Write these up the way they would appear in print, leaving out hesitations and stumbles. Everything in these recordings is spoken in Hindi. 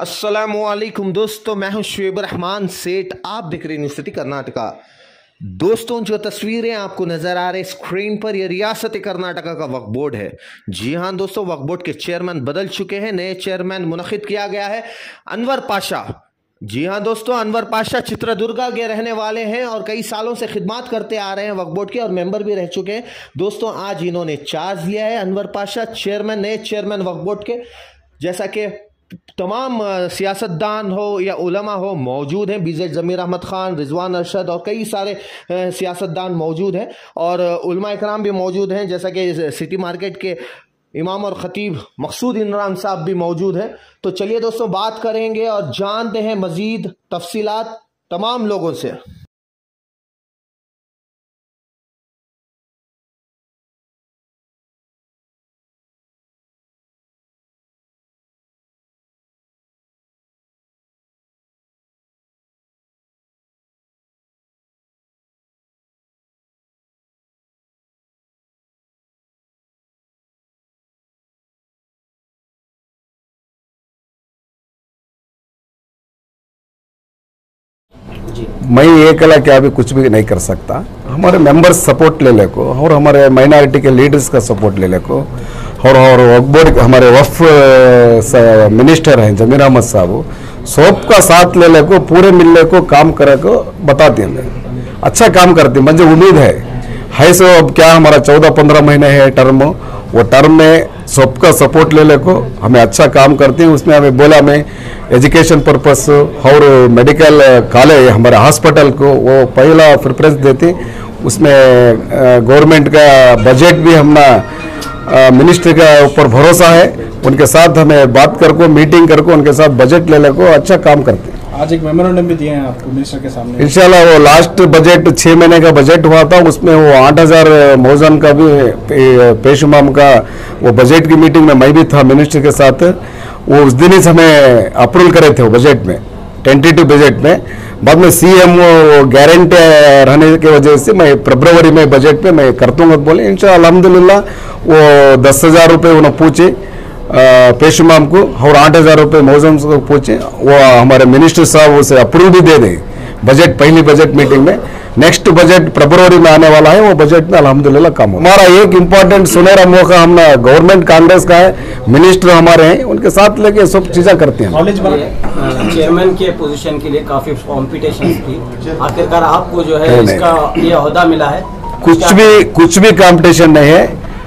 अस्सलामुअलैकुम दोस्तों, मैं हूं शुएब रहमान सेठ। आप देख रहे न्यूज़ सिटी कर्नाटका। दोस्तों, जो तस्वीरें आपको नजर आ रही स्क्रीन पर, यह रियासत कर्नाटका का वक्फ बोर्ड है। जी हां दोस्तों, वक्फ बोर्ड के चेयरमैन बदल चुके हैं, नए चेयरमैन मुनखिद किया गया है अनवर पाशा। जी हां दोस्तों, अनवर पाशा चित्रदुर्गा के रहने वाले हैं और कई सालों से खिदमत करते आ रहे हैं वक्फ बोर्ड के और मेंबर भी रह चुके हैं। दोस्तों, आज इन्होंने चार्ज लिया है अनवर पाशा, चेयरमैन, नए चेयरमैन वक्फ बोर्ड के। जैसा कि तमाम सियासतदान हो या उलमा हो मौजूद हैं, बीजेड ज़मीर अहमद ख़ान, रिजवान अरशद और कई सारे सियासतदान मौजूद हैं और उलमा इकराम भी मौजूद हैं, जैसा कि सिटी मार्केट के इमाम और ख़तीब मकसूद इमरान साहब भी मौजूद हैं। तो चलिए दोस्तों, बात करेंगे और जानते हैं मज़ीद तफसीलात तमाम लोगों से। मैं ये अकेला क्या भी कुछ भी नहीं कर सकता। हमारे मेंबर्स सपोर्ट ले ले को और हमारे माइनॉरिटी के लीडर्स का सपोर्ट ले ले को और वक्फ बोर्ड हमारे वक्फ मिनिस्टर हैं ज़मीर अहमद साहब, सबका साथ ले ले को पूरे मिलने को काम करे को बताते हैं। अच्छा काम करते हैं, मुझे उम्मीद है सो। अब क्या हमारा 14-15 महीने है टर्म, वो टर्म में सबका सपोर्ट ले ले को हमें अच्छा काम करते हैं। उसमें हमें बोला मैं एजुकेशन पर्पस और मेडिकल कॉलेज हमारे हॉस्पिटल को वो पहला प्रेफरेंस देते। उसमें गवर्नमेंट का बजट भी हमारा मिनिस्ट्री का ऊपर भरोसा है, उनके साथ हमें बात करको मीटिंग करको उनके साथ बजट ले ले को अच्छा काम करते हैं। आज एक मेमोरेंडम भी दिए हैं आपको मिनिस्टर के सामने। इंशाल्लाह वो लास्ट बजट 6 महीने का बजट हुआ था, उसमें वो 8000 मौजन का भी पेशुमाम का वो बजट की मीटिंग में मैं भी था मिनिस्टर के साथ। वो उस दिन ही हमें अप्रूवल करे थे वो बजट में, टेंटेटिव बजट में। बाद में सीएम गारंटी रहने की वजह से मैं फरवरी में बजट पे मैं करतूंगा बोले। इंशाल्लाह अल्हम्दुलिल्लाह वो 10,000 रुपये उन्होंने पूछे पेशुमाम को और 8,000 रुपये मौजम को पूछे। वो हमारे मिनिस्टर साहब उसे अप्रूव भी दे दें बजट, पहली बजट मीटिंग में। नेक्स्ट बजट फरवरी में आने वाला है, वो बजट में अल्हम्दुलिल्लाह काम हो। हमारा एक इम्पोर्टेंट सुनहरा मौका हम गवर्नमेंट कांग्रेस का है, मिनिस्टर हमारे हैं, उनके साथ लेके सब चीज़ें करते हैं। कॉलेज चेयरमैन के पोजीशन के लिए काफी कॉम्पिटिशन थी, आखिरकार आपको जो है इसका ये ओहदा मिला है। कुछ भी कंपटीशन नहीं है,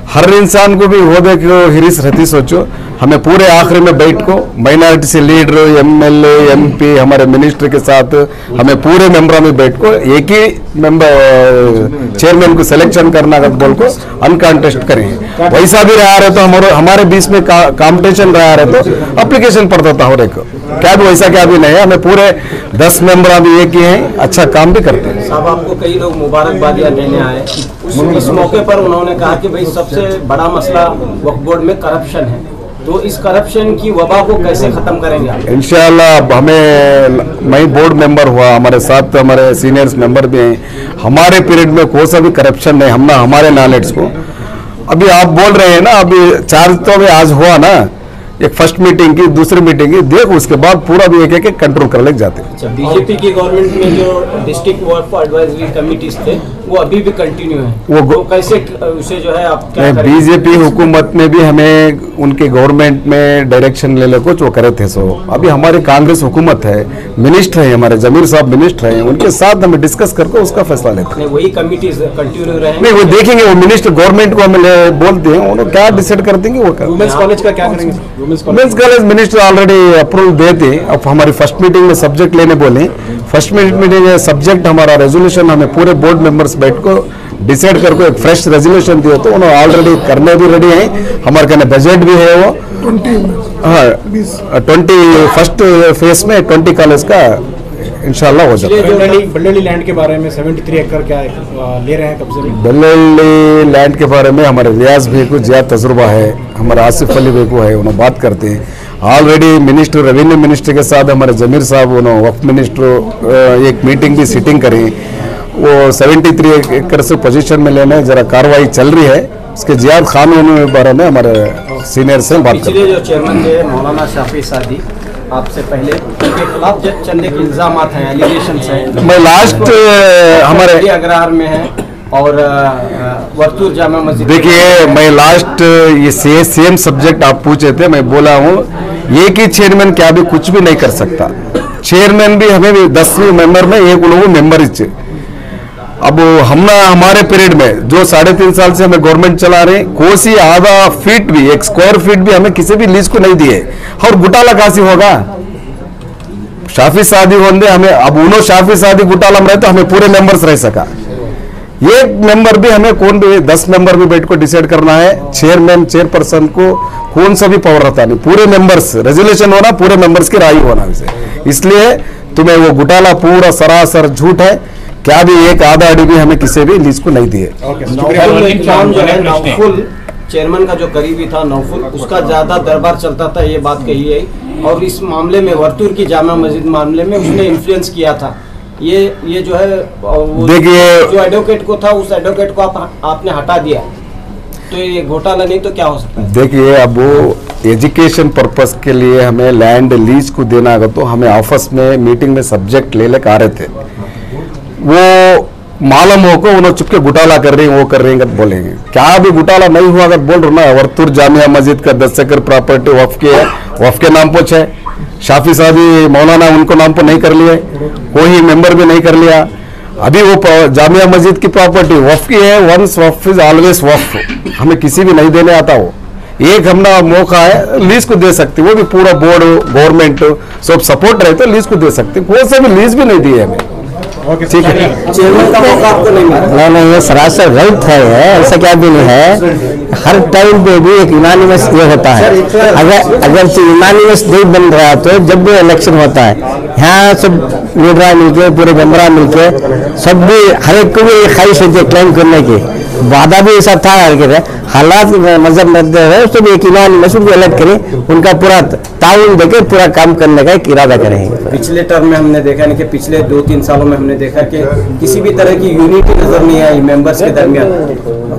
हर इंसान को भी ओहदे की हिरिस रहती। सोचो हमें पूरे आखिर में बैठ को माइनॉरिटी से लीडर, एमएलए, एमपी, हमारे मिनिस्टर के साथ हमें पूरे मेंबर में बैठ को एक ही मेंबर चेयरमैन को सिलेक्शन करना का बोल को अनकॉन्टेस्ट करें। वैसा भी रहा रहे तो हमारे बीच में कंपटीशन रहा रहे तो अप्लीकेशन पड़ता था और एक क्या भी वैसा क्या भी नहीं है। हमें पूरे 10 मेंबर भी एक ही हैं, अच्छा काम भी करते हैं। साहब, आपको कई लोग मुबारकबादियां देने आए, इस मौके पर उन्होंने कहा कि भाई सबसे बड़ा मसला वक्फ बोर्ड में करप्शन है, तो इस करप्शन की वबा को कैसे खत्म करेंगे आप? इंशाल्लाह मैं बोर्ड मेंबर हुआ, हमारे साथ हमारे सीनियर्स मेंबर भी हैं। हमारे पीरियड में कोई सा भी करप्शन नहीं, हमने हमारे नॉलेज को। अभी आप बोल रहे हैं ना, अभी चार्ज तो अभी आज हुआ ना, एक फर्स्ट मीटिंग की, दूसरी मीटिंग की, देखो उसके बाद पूरा भी एक एक कंट्रोल कर ले जाते हैं। अच्छा, बीजेपी की गवर्नमेंट में जो डिस्ट्रिक्ट वर्क एडवाइजरी कमिटीज थे वो अभी भी कंटिन्यू है, वो कैसे उसे जो है आप क्या करेंगे? बीजेपी हुकूमत में भी हमें उनके गवर्नमेंट में डायरेक्शन ले कुछ वो करे थे। सो अभी हमारी कांग्रेस हुकूमत है, मिनिस्टर है हमारे ज़मीर साहब मिनिस्टर हैं, उनके साथ हमें डिस्कस करके उसका फैसला लेते हैं। वही कमिटीज कंटिन्यू रहे? नहीं, वो देखेंगे, वो मिनिस्टर गवर्नमेंट को हमें बोलते हैं, उन्होंने क्या डिसाइड कर देंगे वो। वुमेन्स कॉलेज का क्या करेंगे? Women's college minister already approval देते। अब हमारी फर्स्ट मीटिंग में सब्जेक्ट लेने बोले, फर्स्ट मीटिंग में सब्जेक्ट हमारा रेजोल्यूशन हमें पूरे बोर्ड मेंबर्स बैठ को डिसाइड करके एक फ्रेश रेजोल्यूशन दिया, तो उन्होंने ऑलरेडी करने भी रेडी हैं। हमारे कहने बजट भी है वो 21st फेज में 20 कॉलेज का इंशाल्लाह हो जाएगा। बल्लली लैंड के बारे में 73 एकड़ क्या ले रहे हैं कब्जे में? बल्लली लैंड के बारे में हमारे रियाज भाई को ज़्यादा तजुर्बा है, हमारे आसिफ अली भाई को है, उन्होंने बात करते हैं। ऑलरेडी मिनिस्टर, रेवेन्यू मिनिस्टर के साथ हमारे ज़मीर साहब, उन्होंने वक्फ मिनिस्टर एक मीटिंग भी सिटिंग करी। वो 73 एकड़ से पोजीशन में लेने जरा कार्रवाई चल रही है, उसके ज़्यादा कानून के बारे में हमारे सीनियर से बात करते हैं। पिछले जो चेयरमैन थे मौलाना शाफी सादी, आपसे पहले उनके खिलाफ चंदे के इल्जाम हैं, एलिगेशन हैं। मैं लास्ट हमारे अग्रहार में है और वर्तुर जामा मस्जिद। देखिए मैं लास्ट ये सेम सब्जेक्ट आप पूछे थे, मैं बोला हूँ एक ही चेयरमैन क्या भी कुछ भी नहीं कर सकता। चेयरमैन भी हमें भी 10 मेंबर में एक लोगों मेंबर ही। अब हम हमारे पीरियड में जो 3.5 साल से हमें गवर्नमेंट चला रहे, कोसी आधा फीट भी, 1 स्क्वायर फीट भी हमें किसी भी लीज को नहीं दिए। और घुटाला कासी होगा, शाफी शादी होंगे हमें। अब उन्होंने शाफी शादी घुटाला में रहे तो हमें पूरे मेंबर्स रह सका। एक मेंबर भी हमें कौन भी 10 मेंबर भी बैठ को डिसाइड करना है। चेयरमैन चेयरपर्सन को कौन सा भी पावर रहता नहीं, पूरे मेंबर्स रेजोल्यूशन होना, पूरे मेंबर्स की राय होना। इसलिए तुम्हें वो घुटाला पूरा सरासर झूठ है। क्या भी एक आधा अड़ी भी हमें किसी भी लीज को नहीं दिए। चेयरमैन का जो करीबी था नौफुल, उसका ज्यादा दरबार चलता था, ये बात कही है। और इस मामले में वर्तुर की जामा मस्जिद मामले में उसने इन्फ्लुएंस किया था। ये जो है देखिए, जो एडवोकेट को था उस एडवोकेट को आपने हटा दिया, तो ये घोटाला नहीं तो क्या हो सकता है? देखिए अब वो एजुकेशन पर्पस के लिए हमें लैंड लीज को देना होगा तो हमें ऑफिस में मीटिंग में सब्जेक्ट ले लेकर आ रहे थे। वो मालूम हो को उन्होंने चुपके घुटाला कर रहे हैं, वो कर रहे हैं बोलेंगे। क्या भी घुटाला नहीं हुआ अगर बोल रहे ना। वर्तुर जामिया मस्जिद का 10 एकड़ प्रॉपर्टी वफ की है, वफ के नाम पर है। शाफी साहब मौलाना उनको नाम पर नहीं कर लिए, कोई मेंबर भी नहीं कर लिया। अभी वो जामिया मस्जिद की प्रॉपर्टी वफ की है। Once Waqf is always Waqf, हमें किसी भी नहीं देने आता। वो एक हमने मौका है लीज को दे सकते, वो भी पूरा बोर्ड गवर्नमेंट सब सपोर्ट रहे तो लीज को दे सकते। कोई से भी लीज भी नहीं दी है हमें। ठीक है, चेयरमैन का मौका आपको नहीं मिला। नहीं, ये सरासर गलत है, ऐसा क्या भी नहीं है। हर टाइम पे भी एक यूनानिमस ये होता है। अगर यूनानिमस नहीं बन रहा तो जब भी इलेक्शन होता है यहाँ सब लीडर मिलके, पूरे मेंबर मिलके, सब भी हर एक को भी ख्वाहिश होती है क्लेम करने की। वादा भी ऐसा था, हालात नजर रखते हुए उसको भी एक यूनानिमस को इलेक्ट करें, उनका पूरा ताउन देकर पूरा काम करने का एक इरादा करेंगे। पिछले टर्म में हमने देखा कि पिछले 2-3 सालों में हमने देखा कि किसी भी तरह की यूनिटी नजर नहीं आई मेंबर्स के दरमियान।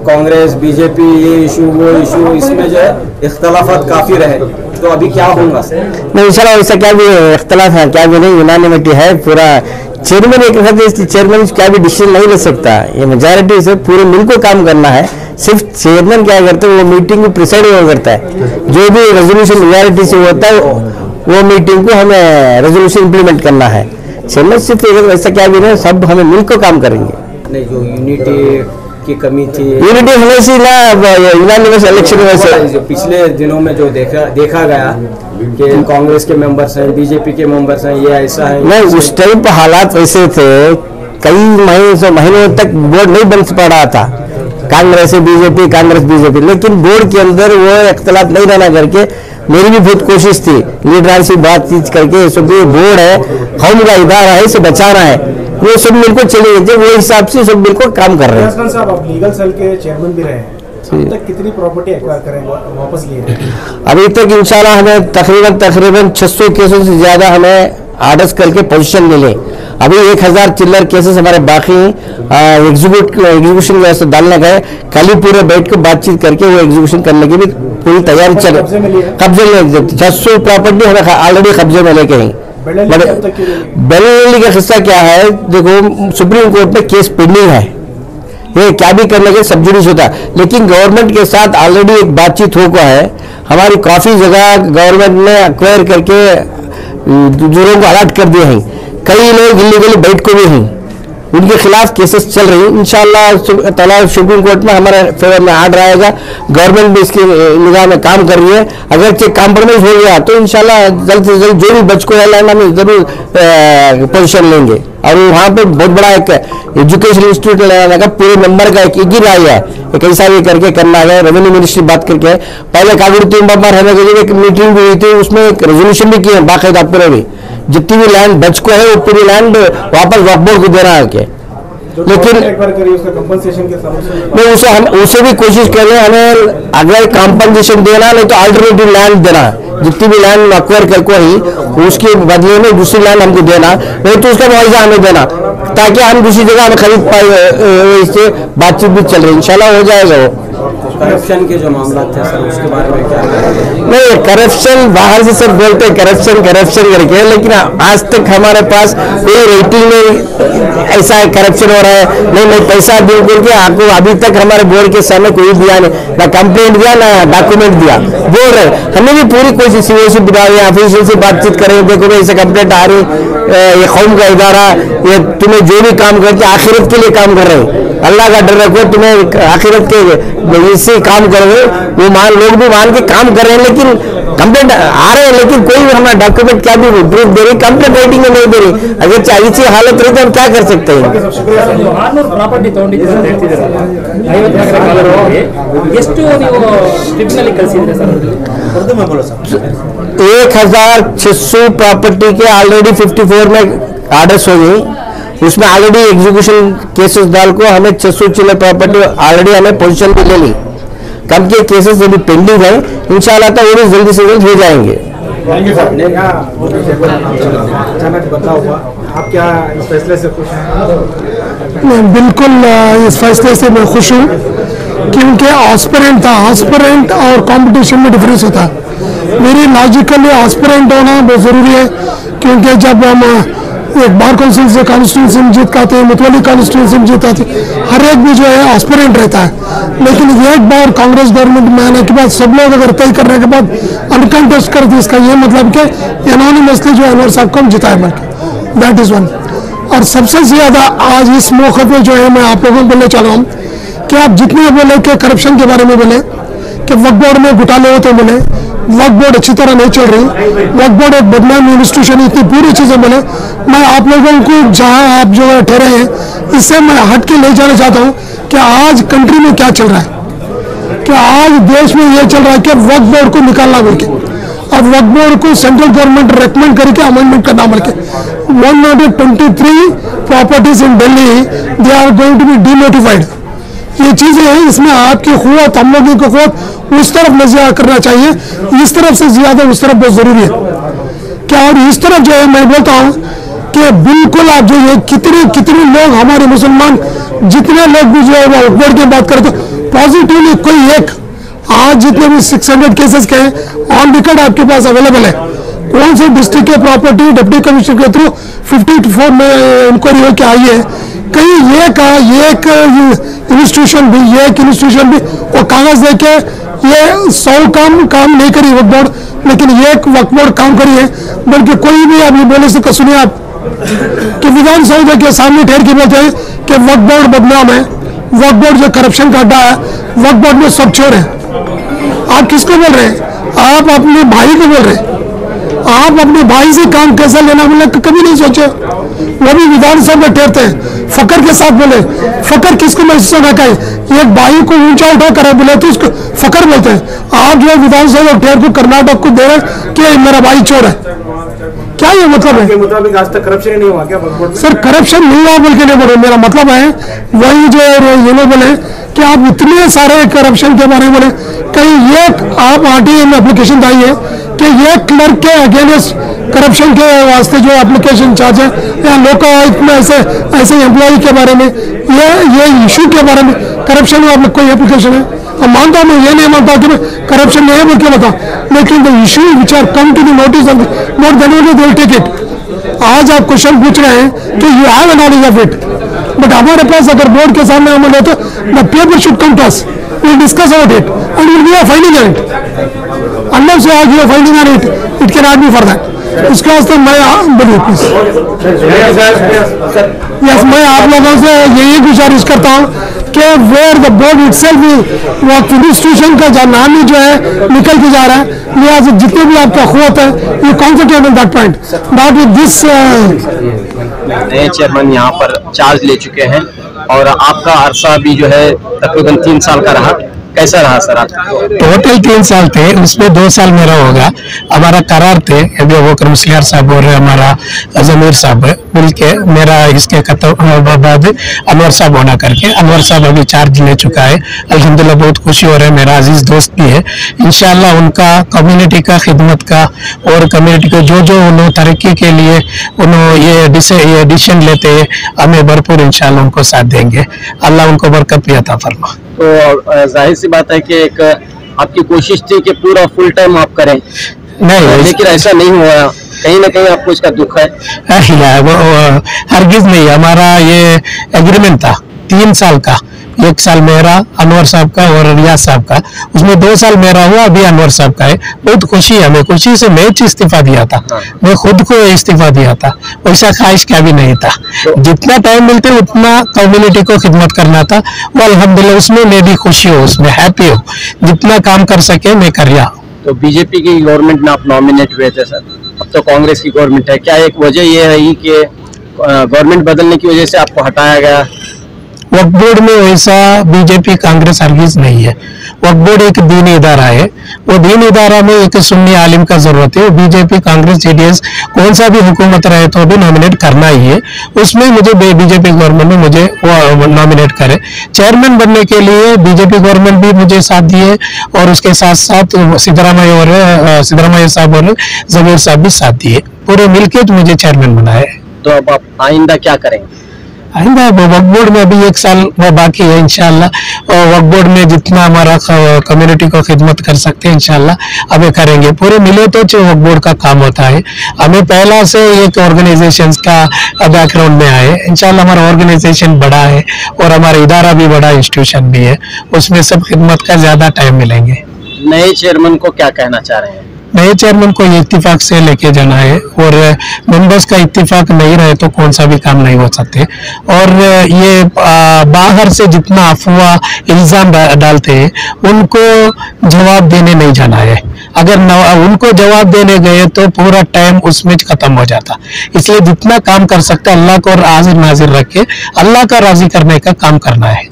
कांग्रेस, बीजेपी, ये इशू वो इशू, इसमें जो है इख्तलाफात काफी रहे। तो अभी क्या होगा? नहीं, इंशाल्लाह ऐसा क्या भी इख्तलाफ है, क्या भी नहीं, यूनानिमिटी है। पूरा चेयरमैन एक वक्त चेयरमैन क्या भी डिसीजन नहीं ले सकता, ये मेजॉरिटी से पूरे मिल को काम करना है। सिर्फ चेयरमैन क्या करते हैं, वो मीटिंग को प्रिसाइड करता है। जो भी रेजोल्यूशन मेजॉरिटी से होता है वो मीटिंग को हमें रेजोल्यूशन इंप्लीमेंट करना है। चेयरमैन सिर्फ ऐसा क्या भी नहीं, सब हमें मिल को काम करेंगे। नहीं, जो यूनिटी की कमी थी, यूनिटी होने से ना यूनानिमस इलेक्शन में से जो पिछले दिनों में जो देखा गया कि कांग्रेस के मेंबर्स हैं, बीजेपी के मेंबर्स हैं, ये ऐसा है। नहीं, उस टाइम पर हालात ऐसे थे, कई महीनों तक बोर्ड नहीं बन पा रहा था। कांग्रेस बीजेपी, कांग्रेस बीजेपी, लेकिन बोर्ड के अंदर वो इख्तलाफ नहीं रहना करके मेरी भी बहुत कोशिश थी लीडर से बातचीत करके, सब बोर्ड है, कौम का इदारा है, इसे बचाना है, वो सब मिलकर चले गए थे। वो हिसाब से सब मिलकर काम कर रहे हैं। साहब, आप लीगल सेल के चेयरमैन भी रहे हैं, अब तक कितनी प्रॉपर्टी एक्वायर करेंगे, वापस लिए? अभी तक इंशाल्लाह हमें तकरीबन 600 केसों से ज्यादा हमें आर्डर्स करके पोजीशन मिले। अभी 1000 चिल्लर केसेस हमारे बाकी एग्जीक्यूशन में डालने गए। कल ही पूरे बैठ कर बातचीत करके वो एग्जीक्यूशन करने की भी पूरी तैयारी चल कब्जे में 600 प्रॉपर्टी हमें ऑलरेडी कब्जे में लेके हैं। बेलली का हिस्सा क्या है, देखो सुप्रीम कोर्ट में केस पेंडिंग है, ये क्या भी करने के सब जुडिस होता है, लेकिन गवर्नमेंट के साथ ऑलरेडी एक बातचीत हो गया है। हमारी काफी जगह गवर्नमेंट ने एक्वायर करके दूसरों को अलर्ट कर दिए हैं। कई लोग इलीगली बैठ को भी हैं, उनके खिलाफ केसेस चल रही हैं। इंशाल्लाह ताला सुप्रीम कोर्ट में हमारे फेवर में आर्डर आएगा। गवर्नमेंट भी इसकी निगाह में काम कर रही है। अगर चेक कॉम्प्रोमाइज हो गया तो इंशाल्लाह जल्द से जल्द जो भी बच को है लैंड हम जरूर पोजीशन लेंगे। और वहाँ पे बहुत बड़ा एक एजुकेशन इंस्टीट्यूट लगाने का पूरे नंबर का एक ही राय है, एक ऐसा भी करके करना है। रेवेन्यू मिनिस्ट्री बात करके पहले कागुड़ी बार हमें एक मीटिंग भी हुई थी, उसमें एक रेजोल्यूशन भी किए बाकायदा पूरे भी जितनी भी लैंड बच को है वो पूरी लैंड वापस वक्फ बोर्ड को देना है। लेकिन नहीं, उसे भी कोशिश कर रहे हैं हमें अगर कॉम्पनसेशन देना, नहीं तो अल्टरनेटिव लैंड देना। जितनी भी लैंड एक्वायर करके ही उसके बदले में दूसरी लैंड हमको देना, नहीं तो उसका मुआवजा हमें देना। ताकि हम दूसरी जगह हम खरीद पाए। इससे बातचीत भी चल रही है, इंशाल्लाह हो जाएगा वो। करप्शन के जो मामला थे सर, उसके बारे में क्या नहीं, करप्शन बाहर से सब बोलते हैं करप्शन करप्शन करके, लेकिन आज तक हमारे पास कोई रेटिंग में ऐसा करप्शन हो रहा है नहीं पैसा बिल्कुल के आपको अभी तक हमारे बोर्ड के सामने कोई दिया नहीं, ना कंप्लेंट दिया ना डॉक्यूमेंट दिया। बोल रहे हमने भी पूरी कोशिश सीओसी बिठाई, ऑफिशियल से बातचीत करें, देखो भाई ऐसे कंप्लेंट आ रही, ये कौम का इदारा ये तुम्हें जो भी काम करके आखिरत के लिए काम कर रहे हैं, अल्लाह का डर रखो, तुम्हें आखिरत के इससे काम करोगे, वो लोग भी मान के काम कर रहे हैं, लेकिन कंप्लेंट आ रहे हैं, लेकिन कोई भी हमारा डॉक्यूमेंट क्या भी प्रूफ दे रही, कंप्लेंट राइटिंग में नहीं दे रही। अगर चाहिए हालत रही तो हम क्या कर सकते हैं। ಪ್ರಾಪರ್ಟಿ ತಗೊಂಡಿದ್ದೀರಿ ಅಂತ ಹೇಳ್ತಿದ್ದೀರಾ, 50 ಎಕರೆ ಕಾಲದಲ್ಲಿ ಎಷ್ಟು ನೀವು ಟ್ರಿಬ್ಯುನಲ್ ಕಳಿಸಿದ್ದೀರಾ ಸರ್? 1600 प्रॉपर्टी के ऑलरेडी 54 में ऑर्डर्स हो गई, उसमें ऑलरेडी एग्जीक्यूशन केसेस डाल को हमें 600 चिल्लर प्रॉपर्टी ऑलरेडी हमें पोजीशन भी ले ली। कम के केसेस अभी पेंडिंग है, इंशाल्लाह तो वो भी जल्दी से जल्द हो जाएंगे। अचानक बदलाव हुआ, आप क्या इस फैसले से खुश हैं? बिल्कुल इस फैसले से मैं खुश हूँ, क्योंकि एस्पिरेंट था, एस्पिरेंट और कंपटीशन में डिफरेंस होता है। मेरी लॉजिकली एस्पिरेंट होना बहुत ज़रूरी है, क्योंकि जब हम एक बार काउंसिल से कॉन्स्टिट्यूंसी में जीत आते हैं, मुतवली कॉन्स्टिट्यूंसी में जीत आते हैं, हर एक भी जो है एस्पिरेंट रहता है। लेकिन एक बार कांग्रेस गवर्नमेंट में आने के बाद सब लोग अगर तय करने के बाद अनकंटेस्ट करते, इसका ये मतलब कि एनोनिमसली जो अनवर साहब को जिताए बल्कि दैट इज़ वन। और सबसे ज़्यादा आज इस मौके पे जो है मैं आप लोगों को बोलना चाह रहा हूँ कि आप जितने बोले कि करप्शन के बारे में बोले, कि वक्फ बोर्ड में घोटाले होते बोले, वक्फ बोर्ड अच्छी तरह नहीं चल रही, वक्फ बोर्ड एक बदनाम इंस्टीट्यूशन, इतनी पूरी चीज़ें बोले, मैं आप लोगों को जहां आप जो ठहरे हैं इससे मैं हट के ले जाना चाहता हूं कि आज कंट्री में क्या चल रहा है, कि आज देश में ये चल रहा है कि वक्फ बोर्ड को निकालना बोल के, और वक्फ बोर्ड को सेंट्रल गवर्नमेंट रेकमेंड करके अमेंडमेंट करना बोल के 123 properties in Delhi they are going to be denotified. ये चीजें हैं, इसमें आपकी क़ुव्वत, हम लोगों की क़ुव्वत उस तरफ नजर करना चाहिए, इस तरफ से ज्यादा उस तरफ बहुत जरूरी है। क्या और इस तरफ जो है मैं बोलता हूँ कि बिल्कुल आप जो है कितने लोग हमारे मुसलमान जितने लोग भी जो है वो बोर्ड की बात करते पॉजिटिवली, कोई एक आज जितने भी 600 केसेस के हैं ऑन रिकॉर्ड आपके पास अवेलेबल है, कौन से डिस्ट्रिक्ट के प्रॉपर्टी डिप्टी कमिश्नर के थ्रू 54 में इंक्वायरी होकर आई है, कहीं एक इंस्टीट्यूशन भी वो कागज दे के ये 100 काम नहीं करी वक्फ बोर्ड, लेकिन एक वक्फ बोर्ड काम करी है। बल्कि कोई भी आप ये बोले से सुनिए आप कि विधानसभा के सामने ठहर के बोलते हैं कि वक्फ बोर्ड बदनाम है, वक्फ बोर्ड जो करप्शन का अड्डा है, वक्फ बोर्ड में सब चोर है। आप किसको बोल रहे हैं? आप अपने भाई को बोल रहे हैं। आप अपने भाई से काम कैसा लेना बोले कभी नहीं सोचे, वो भी विधानसभा में ठहरते हैं, फकर के साथ बोले। फकर किसको महसूस होना चाहिए? एक भाई को ऊंचा उठा कर बोले तो उसको फकर बोलते हैं। आप जो विधानसभा ठहर को कर्नाटक को दे रहे कि मेरा भाई चोर है, क्या ये मतलब है? मुताबिक आज तक करप्शन नहीं हुआ क्या? सर करप्शन नहीं हुआ बोल के नहीं बोले, मेरा मतलब है वही जो ये लोग बोले कि आप इतने सारे करप्शन के बारे में बोले, कहीं एक आप RTI में एप्लीकेशन आई है कि ये क्लर्क के अगेंस्ट करप्शन के वास्ते जो एप्लीकेशन चार्ज है, या लोकायुक्त में ऐसे एम्प्लॉय के बारे में ये इशू के बारे में करप्शन में आप कोई एप्लीकेशन है? अब मानता हूँ, मैं ये नहीं मानता कि करप्शन नहीं है बोल के बताऊँ, लेकिन the issue which are come to the notice of not then only they will take it. आज आप क्वेश्चन पूछ रहे हैं कि you have an knowledge of it, but हमारे पास अगर बोर्ड के सामने हम ले तो the paper should come to us, we will discuss about it and will be finding on it. Unless you are finding on it, it can not B for that. इसके वास्ते मैं बोलिए प्लीज। यस, मैं आप लोगों से यही गुजारिश करता हूँ कि where the board itself Waqf institution का नाम ही जो है निकल के जा रहा है, लिहाजा जितने भी आपका क़ुव्वत है you concentrate on that point, not with this. नए चेयरमैन यहाँ पर चार्ज ले चुके हैं और आपका अरसा भी जो है तकरीबन 3 साल का रहा, कैसा रहा सर आज? टोटल 3 साल थे, उसमें 2 साल मेरा होगा। हमारा करार थे अभी वो मुस्लियार साहब और हमारा जमीर साहब मिल के मेरा इसके खत्म बाद अनवर साहब होना करके, अनवर साहब अभी चार्ज ले चुका है। अल्हम्दुलिल्लाह बहुत खुशी हो रहा है, मेरा अजीज दोस्त भी है। इंशाल्लाह उनका कम्युनिटी का खिदमत का और कम्युनिटी को जो जो उन्होंने तरक्की के लिए उन्होंने ये डिसीजन लेते हैं, हमें भरपूर इंशाल्लाह उनको साथ देंगे। अल्लाह उनको बरकत भी अता फरमा। तो जाहिर सी बात है कि एक आपकी कोशिश थी कि पूरा फुल टाइम आप करें, नहीं, लेकिन ऐसा नहीं हुआ। कहीं ना कहीं आपको इसका दुख है? हरगिज नहीं, हमारा ये एग्रीमेंट था 3 साल का, 1 साल मेरा, अनवर साहब का और रियाज साहब का, उसमें 2 साल मेरा हुआ, अभी अनवर साहब का है। बहुत खुशी है हमें, खुशी से मैं इस्तीफा दिया था, मैं खुद को इस्तीफा दिया था, वैसा ख्वाहिश क्या भी नहीं था। जितना टाइम मिलते उतना कम्युनिटी को खिदमत करना था, वो अल्हम्दुलिल्लाह उसमें मैं भी खुशी हूँ, उसमें हैप्पी हूँ, जितना काम कर सके मैं कर रहा। तो बीजेपी की गवर्नमेंट में आप नॉमिनेट हुए थे सर, अब तो कांग्रेस की गवर्नमेंट है, क्या एक वजह ये रही कि गवर्नमेंट बदलने की वजह से आपको हटाया गया? वक्फ बोर्ड में वैसा बीजेपी कांग्रेस हरगिज नहीं है। वक्फ बोर्ड एक दीनी इदारा है, वो दीनी इदारा में एक सुन्नी आलिम का जरूरत है। बीजेपी कांग्रेस जेडीएस कौन सा भी हुकूमत रहे तो भी नॉमिनेट करना ही है। उसमें मुझे बीजेपी गवर्नमेंट में मुझे वो नॉमिनेट करे। चेयरमैन बनने के लिए बीजेपी गवर्नमेंट भी मुझे साथ दिए और उसके साथ साथ सिद्धरामैया साहब और जमीर साहब भी साथ दिए, पूरे मिलकर मुझे चेयरमैन बनाए। तो अब आप आइंदा क्या करेंगे? आइंदा वक्फ बोर्ड में अभी 1 साल वो बाकी है इंशाल्लाह, और वक्फ बोर्ड में जितना हमारा कम्युनिटी को खिदमत कर सकते हैं इंशाल्लाह हमें करेंगे। पूरे मिले तो वक्फ बोर्ड का काम होता है। हमें पहला से एक ऑर्गेनाइजेशन का बैकग्राउंड में आए, इंशाल्लाह हमारा ऑर्गेनाइजेशन बड़ा है और हमारा इदारा भी बड़ा इंस्टीट्यूशन भी है, उसमें सब खिदमत का ज्यादा टाइम मिलेंगे। नए चेयरमैन को क्या कहना चाह रहे हैं? नए चेयरमैन को इत्तिफाक से लेके जाना है, और मेंबर्स का इत्तिफाक नहीं रहे तो कौन सा भी काम नहीं हो सकते। और ये बाहर से जितना अफवाह इल्जाम डालते हैं उनको जवाब देने नहीं जाना है। अगर उनको जवाब देने गए तो पूरा टाइम उसमें खत्म हो जाता। इसलिए जितना काम कर सकते अल्लाह को हाजिर नाजिर रख के अल्लाह का राजी करने का काम करना है।